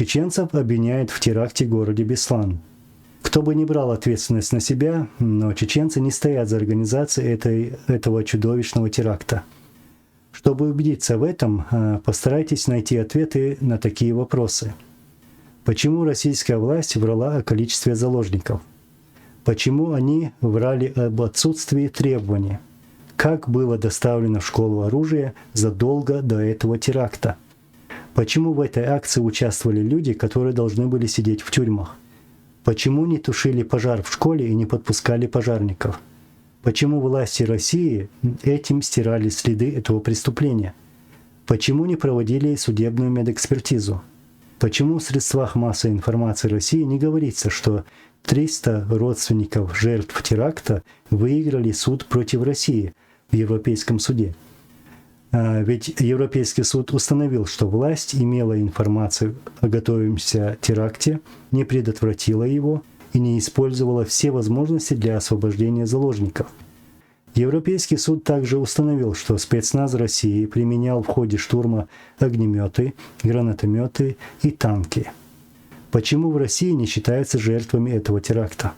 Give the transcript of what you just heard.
чеченцев обвиняют в теракте в городе Беслан. Кто бы ни брал ответственность на себя, но чеченцы не стоят за организацией этого чудовищного теракта. Чтобы убедиться в этом, постарайтесь найти ответы на такие вопросы. Почему российская власть врала о количестве заложников? Почему они врали об отсутствии требований? Как было доставлено в школу оружие задолго до этого теракта? Почему в этой акции участвовали люди, которые должны были сидеть в тюрьмах? Почему не тушили пожар в школе и не подпускали пожарников? Почему власти России этим стирали следы этого преступления? Почему не проводили судебную медэкспертизу? Почему в средствах массовой информации России не говорится, что 300 родственников жертв теракта выиграли суд против России в Европейском суде? Ведь Европейский суд установил, что власть имела информацию о готовящемся теракте, не предотвратила его и не использовала все возможности для освобождения заложников. Европейский суд также установил, что спецназ России применял в ходе штурма огнеметы, гранатометы и танки. Почему в России не считаются жертвами этого теракта?